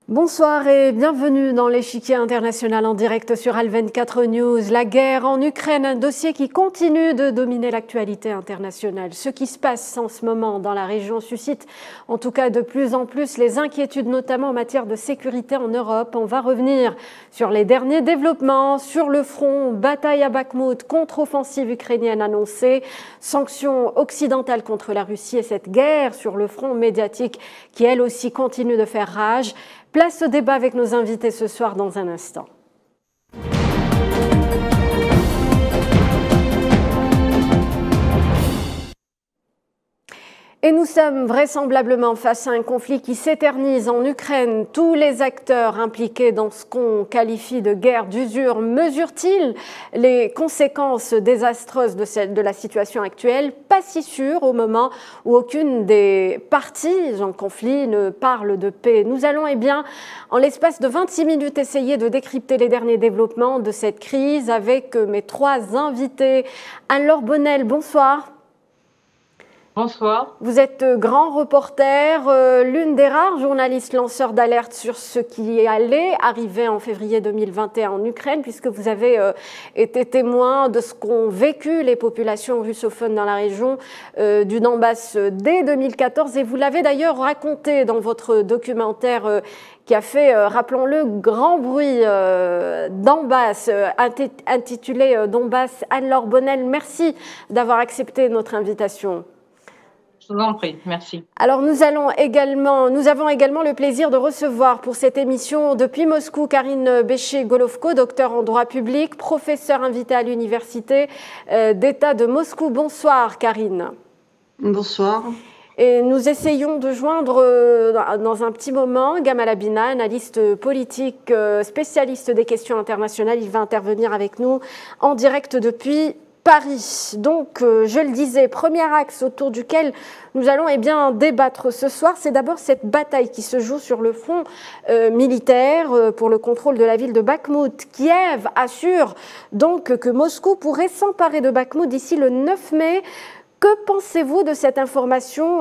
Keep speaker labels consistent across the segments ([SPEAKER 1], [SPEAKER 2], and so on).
[SPEAKER 1] Bonsoir et bienvenue dans l'échiquier international en direct sur Al24 News. La guerre en Ukraine, un dossier qui continue de dominer l'actualité internationale. Ce qui se passe en ce moment dans la région suscite en tout cas de plus en plus les inquiétudes, notamment en matière de sécurité en Europe. On va revenir sur les derniers développements sur le front, bataille à Bakhmout, contre-offensive ukrainienne annoncée, sanctions occidentales contre la Russie et cette guerre sur le front médiatique qui elle aussi continue de faire rage. Place au débat avec nos invités ce soir dans un instant. Et nous sommes vraisemblablement face à un conflit qui s'éternise en Ukraine. Tous les acteurs impliqués dans ce qu'on qualifie de guerre d'usure mesurent-ils les conséquences désastreuses de la situation actuelle? Pas si sûr au moment où aucune des parties en conflit ne parle de paix. Nous allons en l'espace de 26 minutes essayer de décrypter les derniers développements de cette crise avec mes trois invités. Anne-Laure Bonnel, bonsoir.
[SPEAKER 2] Bonsoir.
[SPEAKER 1] Vous êtes grand reporter, l'une des rares journalistes lanceurs d'alerte sur ce qui allait arriver en février 2021 en Ukraine, puisque vous avez été témoin de ce qu'ont vécu les populations russophones dans la région du Donbass dès 2014. Et vous l'avez d'ailleurs raconté dans votre documentaire qui a fait, rappelons-le, grand bruit, Donbass, intitulé Donbass. Anne-Laure Bonnel, merci d'avoir accepté notre invitation.
[SPEAKER 2] Je vous en prie, merci.
[SPEAKER 1] Alors nous avons également le plaisir de recevoir pour cette émission depuis Moscou Karine Béché-Golovko, docteur en droit public, professeure invitée à l'université d'État de Moscou. Bonsoir Karine.
[SPEAKER 3] Bonsoir.
[SPEAKER 1] Et nous essayons de joindre dans un petit moment Gamal Abina, analyste politique, spécialiste des questions internationales. Il va intervenir avec nous en direct depuis Paris. Donc, je le disais, premier axe autour duquel nous allons débattre ce soir, c'est d'abord cette bataille qui se joue sur le front militaire pour le contrôle de la ville de Bakhmout. Kiev assure donc que Moscou pourrait s'emparer de Bakhmout d'ici le 9 mai. Que pensez-vous de cette information?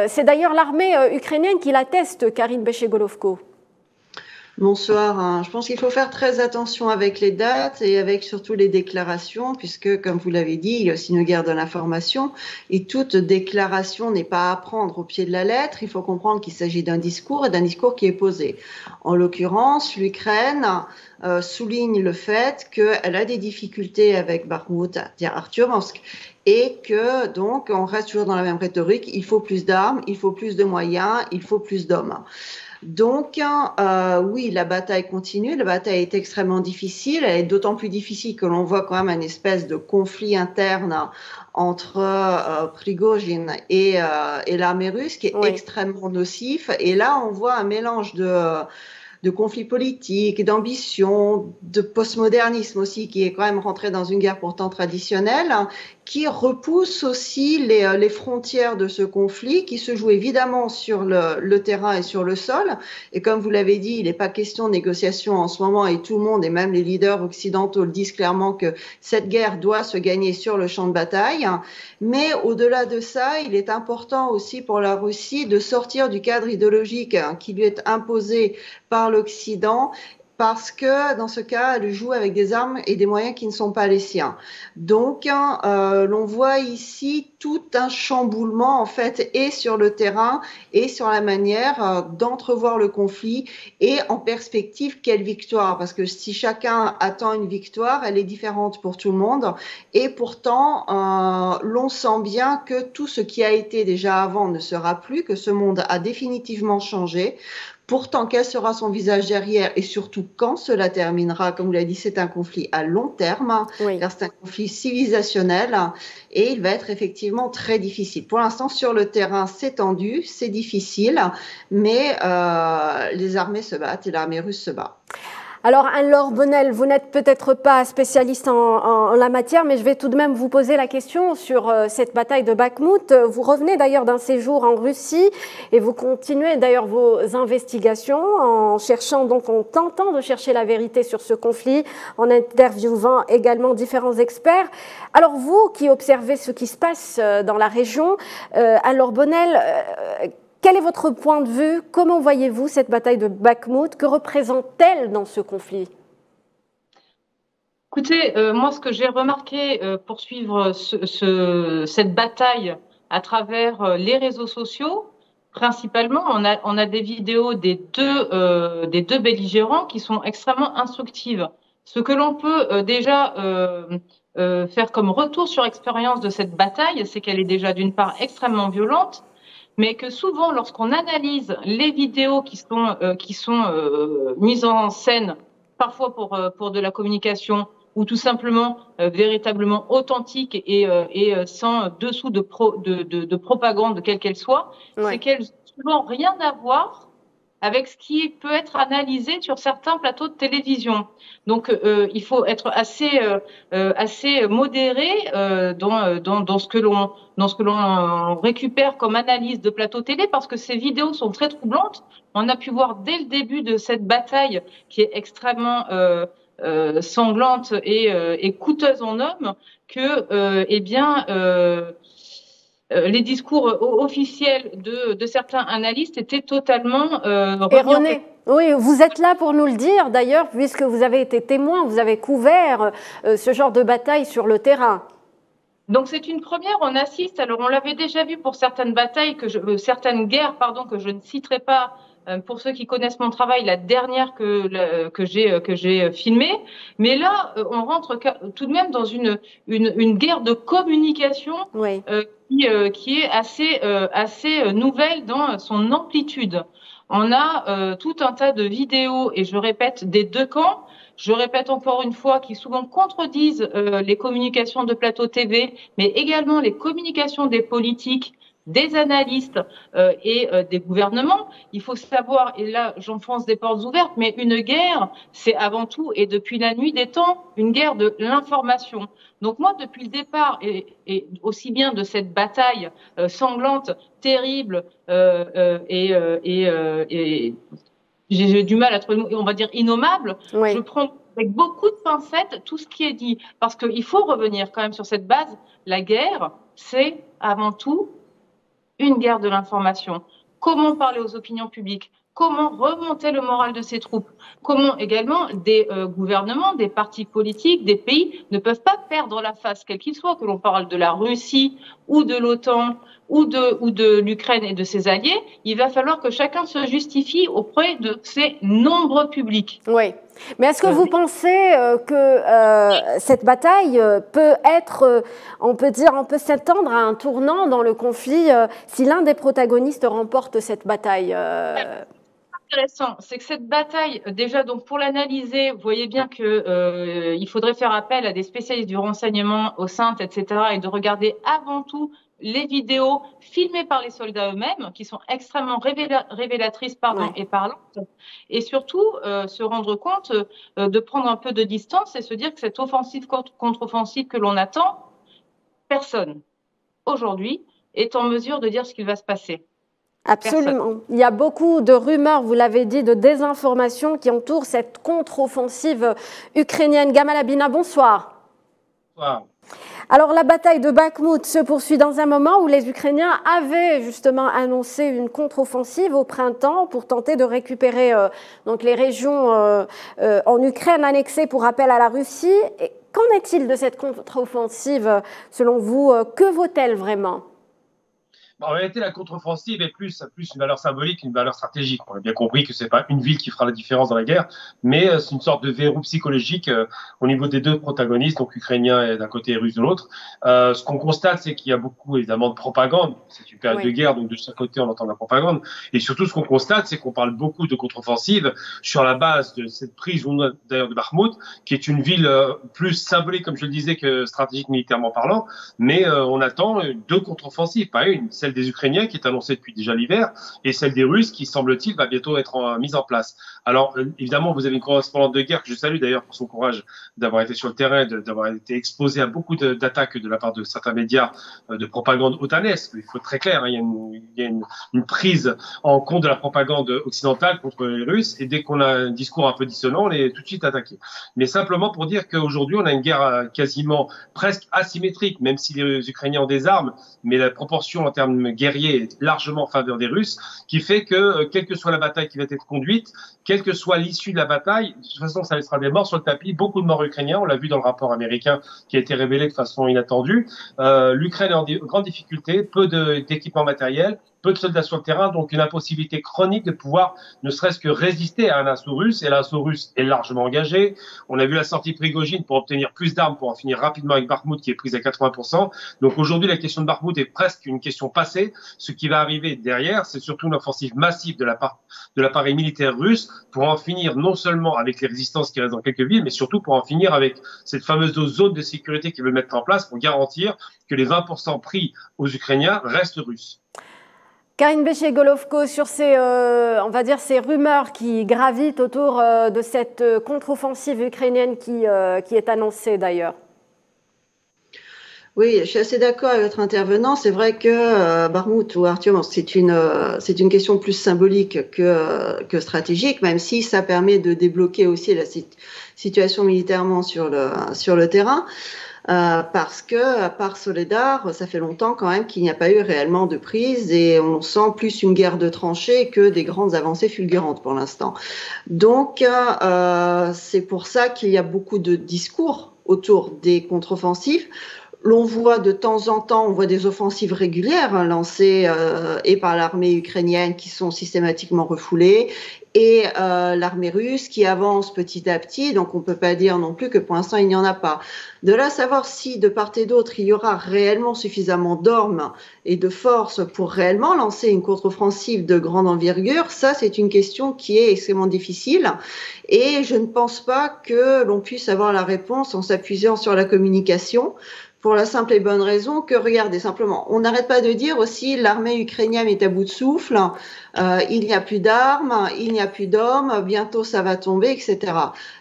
[SPEAKER 1] C'est d'ailleurs l'armée ukrainienne qui l'atteste, Karine Béché-Golovko.
[SPEAKER 3] Bonsoir. Je pense qu'il faut faire très attention avec les dates et avec surtout les déclarations, puisque, comme vous l'avez dit, il y a aussi une guerre de l'information et toute déclaration n'est pas à prendre au pied de la lettre. Il faut comprendre qu'il s'agit d'un discours et d'un discours qui est posé. En l'occurrence, l'Ukraine souligne le fait qu'elle a des difficultés avec Bakhmout, Artyomovsk, et que donc on reste toujours dans la même rhétorique. Il faut plus d'armes, il faut plus de moyens, il faut plus d'hommes. Donc, oui, la bataille continue. La bataille est extrêmement difficile. Elle est d'autant plus difficile que l'on voit quand même une espèce de conflit interne entre Prigojine et l'armée russe qui est extrêmement nocif. Et là, on voit un mélange de conflits politiques, d'ambition, de postmodernisme aussi, qui est quand même rentré dans une guerre pourtant traditionnelle, qui repousse aussi les frontières de ce conflit, qui se joue évidemment sur le terrain et sur le sol. Et comme vous l'avez dit, il n'est pas question de négociation en ce moment, et tout le monde, et même les leaders occidentaux le disent clairement que cette guerre doit se gagner sur le champ de bataille. Mais au-delà de ça, il est important aussi pour la Russie de sortir du cadre idéologique qui lui est imposé par l'Occident, parce que dans ce cas, elle joue avec des armes et des moyens qui ne sont pas les siens. Donc, l'on voit ici tout un chamboulement en fait, et sur le terrain et sur la manière d'entrevoir le conflit et en perspective quelle victoire. Parce que si chacun attend une victoire, elle est différente pour tout le monde. Et pourtant, l'on sent bien que tout ce qui a été déjà avant ne sera plus, que ce monde a définitivement changé. Pourtant, quel sera son visage derrière et surtout quand cela terminera? Comme vous l'avez dit, c'est un conflit à long terme, car c'est un conflit civilisationnel et il va être effectivement très difficile. Pour l'instant, sur le terrain, c'est tendu, c'est difficile, mais les armées se battent et l'armée russe se bat.
[SPEAKER 1] Alors Anne-Laure Bonnel, vous n'êtes peut-être pas spécialiste en la matière, mais je vais tout de même vous poser la question sur cette bataille de Bakhmout. Vous revenez d'ailleurs d'un séjour en Russie et vous continuez d'ailleurs vos investigations en tentant de chercher la vérité sur ce conflit, en interviewant également différents experts. Alors vous qui observez ce qui se passe dans la région, Anne-Laure Bonnel, Quel est votre point de vue? Comment voyez-vous cette bataille de Bakhmout? Que représente-t-elle dans ce conflit?
[SPEAKER 2] Écoutez, moi, ce que j'ai remarqué pour suivre cette bataille à travers les réseaux sociaux, principalement, on a des vidéos des deux belligérants qui sont extrêmement instructives. Ce que l'on peut déjà faire comme retour sur expérience de cette bataille, c'est qu'elle est déjà d'une part extrêmement violente, mais que souvent, lorsqu'on analyse les vidéos qui sont mises en scène, parfois pour de la communication, ou tout simplement véritablement authentique et sans dessous de propagande, quelle qu'elle soit, c'est qu'elles n'ont souvent rien à voir avec ce qui peut être analysé sur certains plateaux de télévision. Donc, il faut être assez modéré dans ce que l'on récupère comme analyse de plateau télé, parce que ces vidéos sont très troublantes. On a pu voir dès le début de cette bataille, qui est extrêmement sanglante et coûteuse en hommes, que les discours officiels de certains analystes étaient totalement
[SPEAKER 1] erronés. Oui, vous êtes là pour nous le dire d'ailleurs, puisque vous avez été témoin, vous avez couvert ce genre de bataille sur le terrain.
[SPEAKER 2] Donc c'est une première, on assiste, alors on l'avait déjà vu pour certaines batailles, certaines guerres, pardon, que je ne citerai pas. Pour ceux qui connaissent mon travail, la dernière que j'ai filmée, mais là on rentre tout de même dans une guerre de communication qui est assez nouvelle dans son amplitude. On a tout un tas de vidéos, et je répète, des deux camps. Je répète encore une fois, qui souvent contredisent les communications de plateau TV, mais également les communications des politiques, des analystes et des gouvernements. Il faut savoir, et là j'enfonce des portes ouvertes, mais une guerre, c'est avant tout, et depuis la nuit des temps, une guerre de l'information. Donc moi, depuis le départ, et aussi bien de cette bataille sanglante, terrible, et j'ai du mal à trouver, on va dire innommable, je prends avec beaucoup de pincettes tout ce qui est dit, parce qu'il faut revenir quand même sur cette base. La guerre, c'est avant tout une guerre de l'information. Comment parler aux opinions publiques? Comment remonter le moral de ces troupes? Comment également des gouvernements, des partis politiques, des pays ne peuvent pas perdre la face, quel qu'il soit, que l'on parle de la Russie ou de l'OTAN ou de l'Ukraine et de ses alliés. Il va falloir que chacun se justifie auprès de ses nombreux publics.
[SPEAKER 1] Oui. Mais est-ce que vous pensez que cette bataille peut être, on peut s'attendre à un tournant dans le conflit si l'un des protagonistes remporte cette bataille
[SPEAKER 2] Intéressant, c'est que cette bataille, déjà, donc pour l'analyser, vous voyez bien que il faudrait faire appel à des spécialistes du renseignement, au CENT, etc., et de regarder avant tout les vidéos filmées par les soldats eux-mêmes, qui sont extrêmement révélatrices et parlantes, et surtout se rendre compte de prendre un peu de distance et se dire que cette offensive contre-offensive que l'on attend, personne aujourd'hui est en mesure de dire ce qu'il va se passer.
[SPEAKER 1] Absolument. Personne. Il y a beaucoup de rumeurs, vous l'avez dit, de désinformation qui entourent cette contre-offensive ukrainienne. Gamal Abina, bonsoir.
[SPEAKER 4] Bonsoir.
[SPEAKER 1] Alors la bataille de Bakhmout se poursuit dans un moment où les Ukrainiens avaient justement annoncé une contre-offensive au printemps pour tenter de récupérer donc les régions en Ukraine annexées pour rappel à la Russie. Qu'en est-il de cette contre-offensive selon vous? Que vaut-elle vraiment?
[SPEAKER 4] En réalité, la contre-offensive est plus une valeur symbolique, une valeur stratégique. On a bien compris que ce n'est pas une ville qui fera la différence dans la guerre, mais c'est une sorte de verrou psychologique au niveau des deux protagonistes, donc ukrainiens d'un côté et russes de l'autre. Ce qu'on constate, c'est qu'il y a beaucoup évidemment de propagande. C'est une période de guerre, donc de chaque côté on entend de la propagande. Et surtout, ce qu'on constate, c'est qu'on parle beaucoup de contre-offensive sur la base de cette prise d'ailleurs de Bakhmout, qui est une ville plus symbolique, comme je le disais, que stratégique militairement parlant. Mais on attend deux contre-offensives, pas une, celle des Ukrainiens qui est annoncée depuis déjà l'hiver et celle des Russes qui, semble-t-il, va bientôt être mise en place. Alors, évidemment, vous avez une correspondante de guerre que je salue d'ailleurs pour son courage d'avoir été sur le terrain, d'avoir été exposée à beaucoup d'attaques de la part de certains médias de propagande otanesque. Il faut être très clair, hein, il y a une prise en compte de la propagande occidentale contre les Russes et dès qu'on a un discours un peu dissonant, on est tout de suite attaqué. Mais simplement pour dire qu'aujourd'hui, on a une guerre quasiment presque asymétrique, même si les Ukrainiens ont des armes, mais la proportion en termes terme guerrier est largement en faveur des Russes, qui fait que, quelle que soit la bataille qui va être conduite, quelle que soit l'issue de la bataille, de toute façon, ça laissera des morts sur le tapis, beaucoup de morts ukrainiens, on l'a vu dans le rapport américain qui a été révélé de façon inattendue. L'Ukraine est en grande difficulté, peu d'équipements matériels, peu de soldats sur le terrain, donc une impossibilité chronique de pouvoir ne serait-ce que résister à un assaut russe, et l'assaut russe est largement engagé. On a vu la sortie de Prigojine pour obtenir plus d'armes, pour en finir rapidement avec Bakhmout qui est prise à 80%. Donc aujourd'hui, la question de Bakhmout est presque une question passée. Ce qui va arriver derrière, c'est surtout une offensive massive de l'appareil militaire russe pour en finir non seulement avec les résistances qui restent dans quelques villes, mais surtout pour en finir avec cette fameuse zone de sécurité qu'ils veulent mettre en place pour garantir que les 20% pris aux Ukrainiens restent russes.
[SPEAKER 1] Karine Béché-Golovko, sur on va dire ces rumeurs qui gravitent autour de cette contre-offensive ukrainienne qui est annoncée d'ailleurs.
[SPEAKER 3] Oui, je suis assez d'accord avec votre intervenant. C'est vrai que Bakhmout ou Artyom, c'est une question plus symbolique que stratégique, même si ça permet de débloquer aussi la situation militairement sur le terrain. Parce que, à part Soledar, ça fait longtemps quand même qu'il n'y a pas eu réellement de prise et on sent plus une guerre de tranchées que des grandes avancées fulgurantes pour l'instant. Donc, c'est pour ça qu'il y a beaucoup de discours autour des contre-offensives. L'on voit de temps en temps, on voit des offensives régulières lancées et par l'armée ukrainienne qui sont systématiquement refoulées et l'armée russe qui avance petit à petit. Donc on peut pas dire non plus que pour l'instant il n'y en a pas. De là savoir si de part et d'autre il y aura réellement suffisamment d'armes et de force pour réellement lancer une contre-offensive de grande envergure, ça c'est une question qui est extrêmement difficile et je ne pense pas que l'on puisse avoir la réponse en s'appuyant sur la communication. Pour la simple et bonne raison que, regardez, simplement, on n'arrête pas de dire aussi l'armée ukrainienne est à bout de souffle, il n'y a plus d'armes, il n'y a plus d'hommes, bientôt ça va tomber, etc.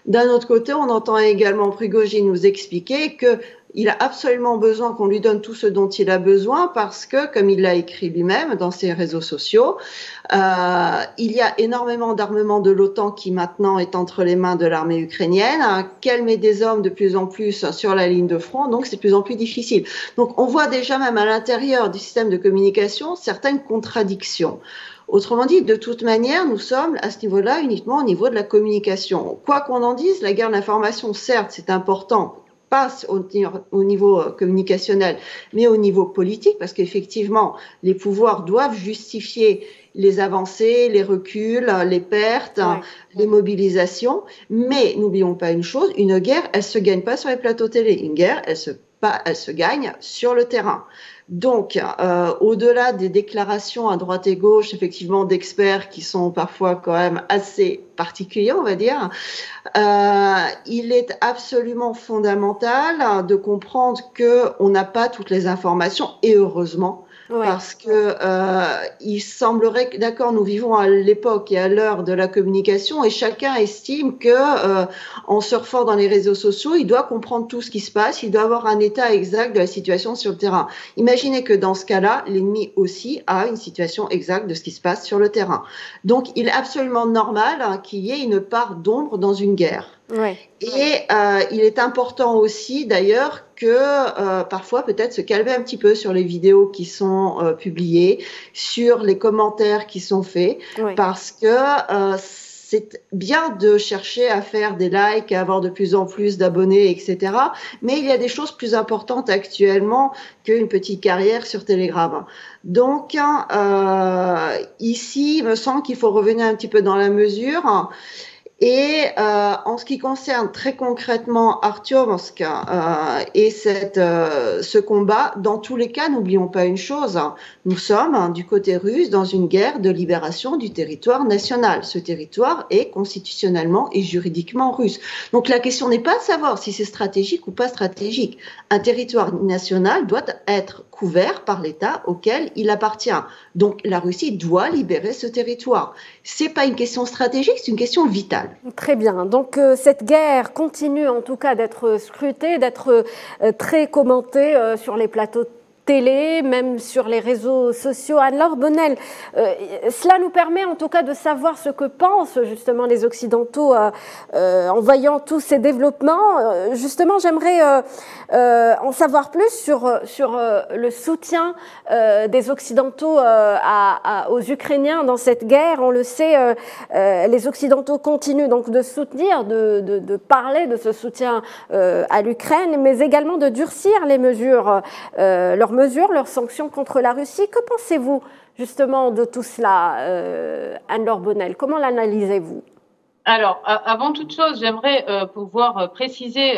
[SPEAKER 3] D'un autre côté, on entend également Prigojine nous expliquer que il a absolument besoin qu'on lui donne tout ce dont il a besoin parce que, comme il l'a écrit lui-même dans ses réseaux sociaux, il y a énormément d'armement de l'OTAN qui maintenant est entre les mains de l'armée ukrainienne, qu'elle met des hommes de plus en plus sur la ligne de front, donc c'est de plus en plus difficile. Donc on voit déjà même à l'intérieur du système de communication certaines contradictions. Autrement dit, de toute manière, nous sommes à ce niveau-là uniquement au niveau de la communication. Quoi qu'on en dise, la guerre de l'information, certes, c'est important, pas au niveau communicationnel, mais au niveau politique, parce qu'effectivement, les pouvoirs doivent justifier les avancées, les reculs, les pertes, les mobilisations. Mais n'oublions pas une chose, une guerre, elle se gagne pas sur les plateaux télé. Une guerre, elle se gagne sur le terrain. Donc, au-delà des déclarations à droite et gauche, effectivement, d'experts qui sont parfois quand même assez particuliers, on va dire, il est absolument fondamental de comprendre qu'on n'a pas toutes les informations, et heureusement, parce que il semblerait que, d'accord, nous vivons à l'époque et à l'heure de la communication, et chacun estime que en surfant dans les réseaux sociaux, il doit comprendre tout ce qui se passe, il doit avoir un état exact de la situation sur le terrain. Imaginez que dans ce cas-là, l'ennemi aussi a une situation exacte de ce qui se passe sur le terrain. Donc, il est absolument normal qu'il y ait une part d'ombre dans une guerre. Et il est important aussi d'ailleurs que parfois peut-être se calmer un petit peu sur les vidéos qui sont publiées, sur les commentaires qui sont faits, parce que c'est bien de chercher à faire des likes, à avoir de plus en plus d'abonnés, etc. Mais il y a des choses plus importantes actuellement qu'une petite carrière sur Telegram. Donc ici, il me semble qu'il faut revenir un petit peu dans la mesure. Et en ce qui concerne très concrètement Artyomovsk et ce combat, dans tous les cas, n'oublions pas une chose, nous sommes du côté russe dans une guerre de libération du territoire national. Ce territoire est constitutionnellement et juridiquement russe. Donc la question n'est pas de savoir si c'est stratégique ou pas stratégique. Un territoire national doit être couvert par l'État auquel il appartient. Donc la Russie doit libérer ce territoire. C'est pas une question stratégique, c'est une question vitale.
[SPEAKER 1] Très bien. Donc cette guerre continue en tout cas d'être scrutée, d'être très commentée sur les plateaux télé, même sur les réseaux sociaux. Anne-Laure Bonnel, cela nous permet en tout cas de savoir ce que pensent justement les Occidentaux en voyant tous ces développements. Justement, j'aimerais en savoir plus sur le soutien des Occidentaux aux Ukrainiens dans cette guerre. On le sait, les Occidentaux continuent donc de soutenir, de parler de ce soutien à l'Ukraine, mais également de durcir les mesures, leurs sanctions contre la Russie. Que pensez-vous justement de tout cela, Anne-Laure Bonnel? Comment l'analysez-vous?
[SPEAKER 2] Alors, avant toute chose, j'aimerais pouvoir préciser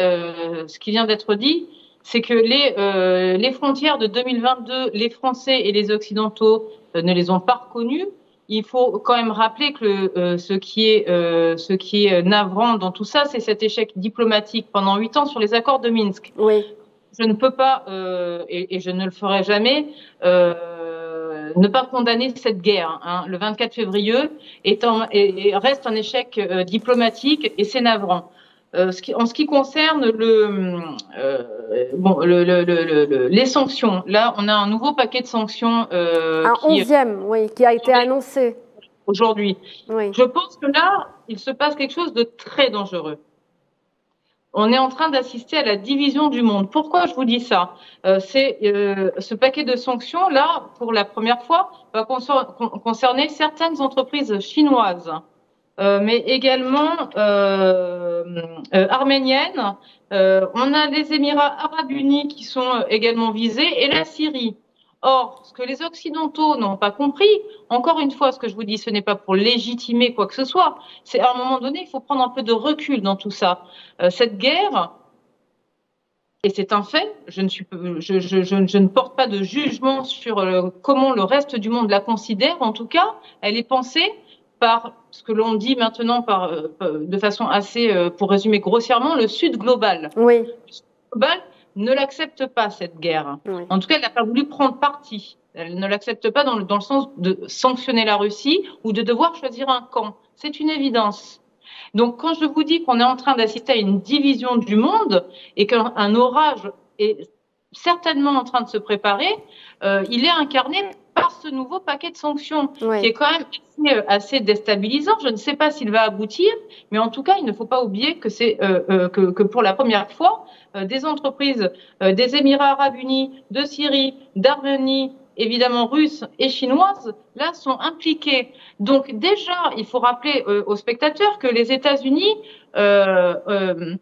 [SPEAKER 2] ce qui vient d'être dit, c'est que les frontières de 2022, les Français et les Occidentaux ne les ont pas reconnues. Il faut quand même rappeler que ce qui est navrant dans tout ça, c'est cet échec diplomatique pendant 8 ans sur les accords de Minsk.
[SPEAKER 1] Oui.
[SPEAKER 2] Je ne peux pas, et je ne le ferai jamais, ne pas condamner cette guerre. Hein. Le 24 février reste un échec diplomatique et c'est navrant. En ce qui concerne les sanctions, là, on a un nouveau paquet de sanctions.
[SPEAKER 1] Un 11e, oui, qui a été annoncé
[SPEAKER 2] aujourd'hui.
[SPEAKER 1] Oui.
[SPEAKER 2] Je pense que là, il se passe quelque chose de très dangereux. On est en train d'assister à la division du monde. Pourquoi je vous dis ça? Ce paquet de sanctions, là, pour la première fois, va concerner certaines entreprises chinoises, mais également arméniennes. On a les Émirats arabes unis qui sont également visés et la Syrie. Or, ce que les Occidentaux n'ont pas compris, encore une fois, ce que je vous dis, ce n'est pas pour légitimer quoi que ce soit, c'est à un moment donné, il faut prendre un peu de recul dans tout ça. Cette guerre, et c'est un fait, je ne porte pas de jugement sur comment le reste du monde la considère, en tout cas, elle est pensée par ce que l'on dit maintenant de façon assez, pour résumer grossièrement, le Sud global.
[SPEAKER 1] Oui.
[SPEAKER 2] Le Sud global ne l'accepte pas, cette guerre. Oui. En tout cas, elle n'a pas voulu prendre parti. Elle ne l'accepte pas dans le sens de sanctionner la Russie ou de devoir choisir un camp. C'est une évidence. Donc, quand je vous dis qu'on est en train d'assister à une division du monde et qu'un orage est certainement en train de se préparer, il est incarné par ce nouveau paquet de sanctions qui est quand même assez déstabilisant. Je ne sais pas s'il va aboutir, mais en tout cas, il ne faut pas oublier que c'est que pour la première fois, des entreprises des Émirats arabes unis, de Syrie, d'Arménie, évidemment russes et chinoises, là, sont impliquées. Donc déjà, il faut rappeler aux spectateurs que les États-Unis ont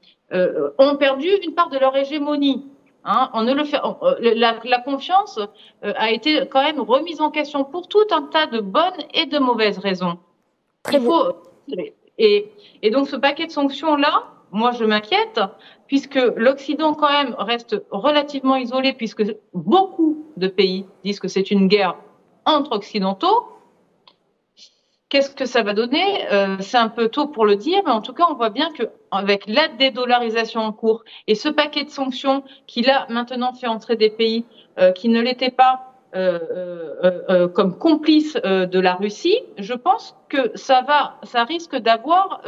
[SPEAKER 2] perdu une part de leur hégémonie. Hein, la confiance a été quand même remise en question pour tout un tas de bonnes et de mauvaises raisons. Et donc ce paquet de sanctions-là, moi je m'inquiète, puisque l'Occident quand même reste relativement isolé, puisque beaucoup de pays disent que c'est une guerre entre Occidentaux. Qu'est-ce que ça va donner? C'est un peu tôt pour le dire, mais en tout cas, on voit bien qu'avec la dédollarisation en cours et ce paquet de sanctions qui, là, maintenant fait entrer des pays qui ne l'étaient pas comme complices de la Russie, je pense que ça risque d'avoir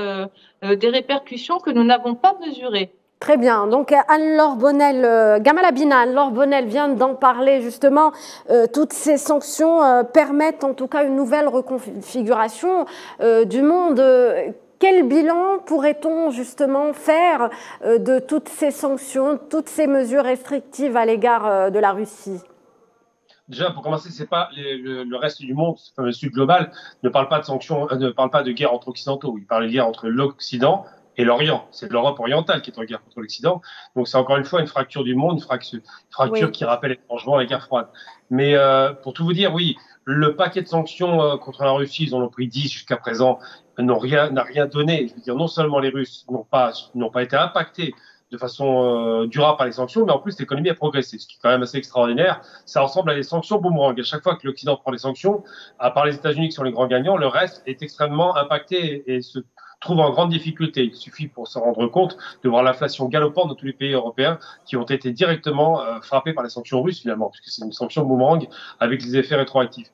[SPEAKER 2] des répercussions que nous n'avons pas mesurées.
[SPEAKER 1] Très bien. Donc, Anne-Laure Bonnel, Gamal Abina, Anne-Laure Bonnel vient d'en parler justement. Toutes ces sanctions permettent en tout cas une nouvelle reconfiguration du monde. Quel bilan pourrait-on justement faire de toutes ces sanctions, toutes ces mesures restrictives à l'égard de la Russie?
[SPEAKER 4] Déjà, pour commencer, c'est pas le reste du monde, le Sud global, ne parle pas de sanctions, ne parle pas de guerre entre occidentaux. Il parle de guerre entre l'Occident et l'Orient. C'est l'Europe orientale qui est en guerre contre l'Occident. Donc, c'est encore une fois une fracture du monde, une fracture qui rappelle étrangement la guerre froide. Mais pour tout vous dire, oui, le paquet de sanctions contre la Russie, ils en ont pris 10 jusqu'à présent, n'a rien donné. Je veux dire, non seulement les Russes n'ont pas été impactés de façon durable par les sanctions, mais en plus l'économie a progressé, ce qui est quand même assez extraordinaire. Ça ressemble à des sanctions boomerang. À chaque fois que l'Occident prend les sanctions, à part les États-Unis qui sont les grands gagnants, le reste est extrêmement impacté et se trouve en grande difficulté. Il suffit pour se rendre compte de voir l'inflation galopante dans tous les pays européens qui ont été directement frappés par les sanctions russes finalement, puisque c'est une sanction boomerang avec des effets rétroactifs.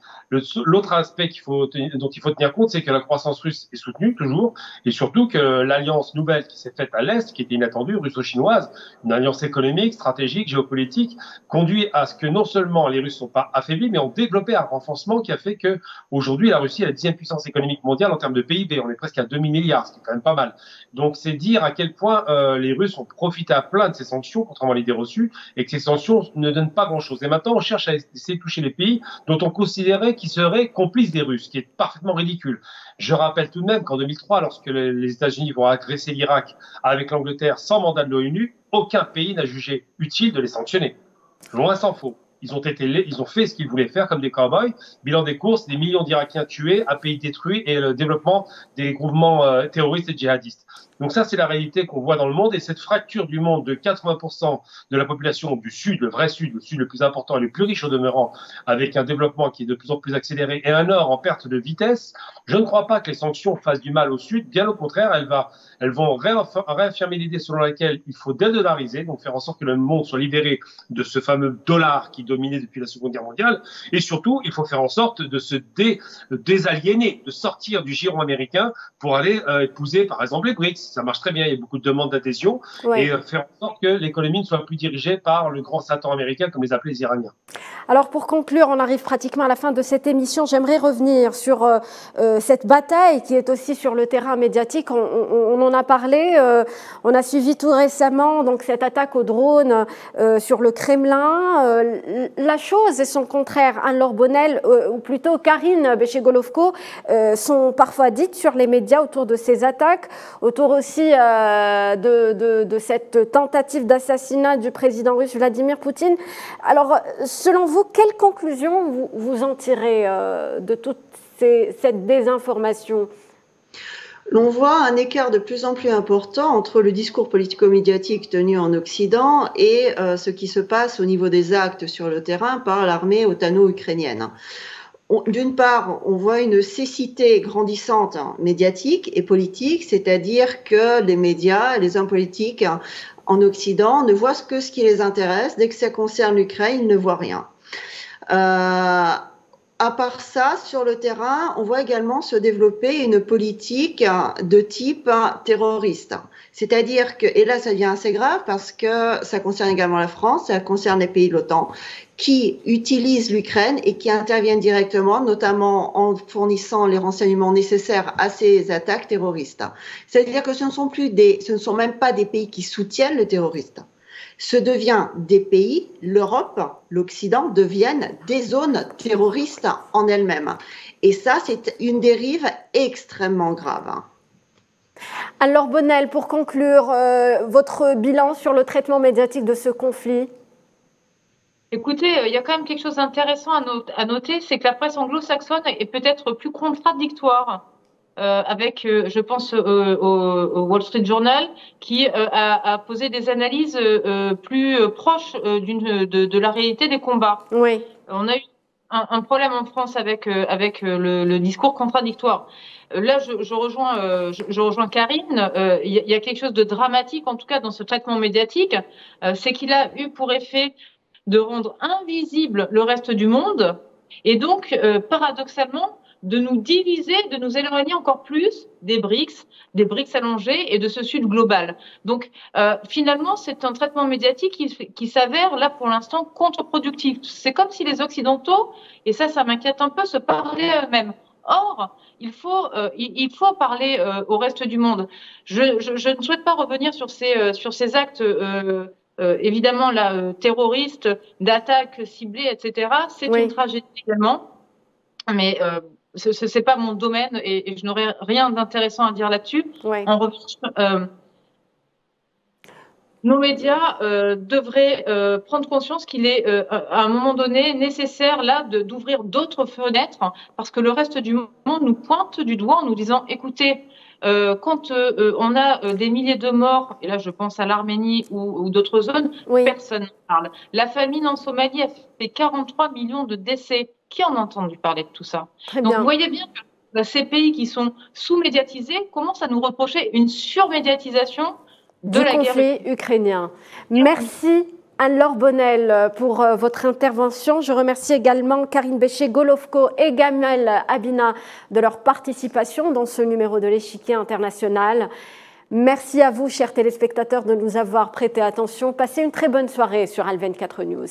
[SPEAKER 4] L'autre aspect dont il faut tenir compte, c'est que la croissance russe est soutenue toujours, et surtout que l'alliance nouvelle qui s'est faite à l'Est, qui était inattendue, russo-chinoise, une alliance économique, stratégique, géopolitique, conduit à ce que non seulement les Russes ne sont pas affaiblis, mais ont développé un renforcement qui a fait que aujourd'hui la Russie est la 10e puissance économique mondiale en termes de PIB. On est presque à 2000 milliards, ce qui est quand même pas mal. Donc c'est dire à quel point les Russes ont profité à plein de ces sanctions, contrairement à l'idée reçue, et que ces sanctions ne donnent pas grand-chose. Et maintenant, on cherche à essayer de toucher les pays dont on considérait qu'ils seraient complices des Russes, ce qui est parfaitement ridicule. Je rappelle tout de même qu'en 2003, lorsque les États-Unis vont agresser l'Irak avec l'Angleterre sans mandat de l'ONU, aucun pays n'a jugé utile de les sanctionner. Loin s'en faut. Ils ont fait ce qu'ils voulaient faire comme des cow-boys. Bilan des courses, des millions d'Irakiens tués, un pays détruit et le développement des groupements terroristes et djihadistes. Donc ça, c'est la réalité qu'on voit dans le monde. Et cette fracture du monde de 80% de la population du Sud, le vrai Sud, le Sud le plus important et le plus riche au demeurant, avec un développement qui est de plus en plus accéléré et un Nord en perte de vitesse, je ne crois pas que les sanctions fassent du mal au Sud. Bien au contraire, elles vont réaffirmer l'idée selon laquelle il faut dédollariser, donc faire en sorte que le monde soit libéré de ce fameux dollar qui dominait depuis la Seconde Guerre mondiale. Et surtout, il faut faire en sorte de se désaliéner, de sortir du giron américain pour aller épouser, par exemple, les BRICS. Ça marche très bien, il y a beaucoup de demandes d'adhésion, ouais. Et faire en sorte que l'économie ne soit plus dirigée par le grand Satan américain, comme les appelaient les Iraniens.
[SPEAKER 1] Alors pour conclure, on arrive pratiquement à la fin de cette émission. J'aimerais revenir sur cette bataille qui est aussi sur le terrain médiatique. On en a parlé, on a suivi tout récemment donc cette attaque au drone sur le Kremlin. La chose et son contraire, Anne-Laure Bonnel, ou plutôt Karine Béchegolovko, sont parfois dites sur les médias autour de ces attaques, autour aussi de cette tentative d'assassinat du président russe Vladimir Poutine. Alors, selon vous, quelle conclusion vous en tirez de toute cette désinformation ?
[SPEAKER 3] L'on voit un écart de plus en plus important entre le discours politico-médiatique tenu en Occident et ce qui se passe au niveau des actes sur le terrain par l'armée otano-ukrainienne. D'une part, on voit une cécité grandissante médiatique et politique, c'est-à-dire que les médias, les hommes politiques en Occident ne voient que ce qui les intéresse. Dès que ça concerne l'Ukraine, ils ne voient rien. À part ça, sur le terrain, on voit également se développer une politique de type terroriste. C'est-à-dire que, et là ça devient assez grave parce que ça concerne également la France, ça concerne les pays de l'OTAN, qui utilisent l'Ukraine et qui interviennent directement, notamment en fournissant les renseignements nécessaires à ces attaques terroristes. C'est-à-dire que ce ne sont même pas des pays qui soutiennent le terroriste. Ce devient des pays, l'Europe, l'Occident deviennent des zones terroristes en elles-mêmes. Et ça, c'est une dérive extrêmement grave.
[SPEAKER 1] Alors Bonnel, pour conclure, votre bilan sur le traitement médiatique de ce conflit ?
[SPEAKER 2] Écoutez, il y a quand même quelque chose d'intéressant à noter, c'est que la presse anglo-saxonne est peut-être plus contradictoire. Avec, je pense, au Wall Street Journal, qui a posé des analyses plus proches de la réalité des combats.
[SPEAKER 1] Oui.
[SPEAKER 2] On a eu un problème en France avec le discours contradictoire. Là, je rejoins Karine. Il y a quelque chose de dramatique, en tout cas, dans ce traitement médiatique, c'est qu'il a eu pour effet de rendre invisible le reste du monde, et donc, paradoxalement, de nous diviser, de nous éloigner encore plus des BRICS allongés et de ce Sud global. Donc, finalement, c'est un traitement médiatique qui s'avère, là, pour l'instant, contre-productif. C'est comme si les Occidentaux, et ça m'inquiète un peu, se parlaient eux-mêmes. Or, il faut parler au reste du monde. Je ne souhaite pas revenir sur ces actes évidemment, là, terroristes, d'attaques ciblées, etc. C'est une tragédie également, mais ce n'est pas mon domaine et je n'aurai rien d'intéressant à dire là-dessus.
[SPEAKER 1] Ouais.
[SPEAKER 2] En revanche, nos médias devraient prendre conscience qu'il est à un moment donné nécessaire là d'ouvrir d'autres fenêtres parce que le reste du monde nous pointe du doigt en nous disant écoutez, quand on a des milliers de morts, et là je pense à l'Arménie ou d'autres zones, personne ne parle. La famine en Somalie a fait 43 millions de décès. Qui en a entendu parler de tout ça? Donc vous voyez bien que ces pays qui sont sous-médiatisés commencent à nous reprocher une surmédiatisation de la
[SPEAKER 1] conflit ukrainien. Merci Anne-Laure Bonnel pour votre intervention. Je remercie également Karine Bécher-Golovko et Gamel Abina de leur participation dans ce numéro de l'Échiquier international. Merci à vous, chers téléspectateurs, de nous avoir prêté attention. Passez une très bonne soirée sur Al 24 News.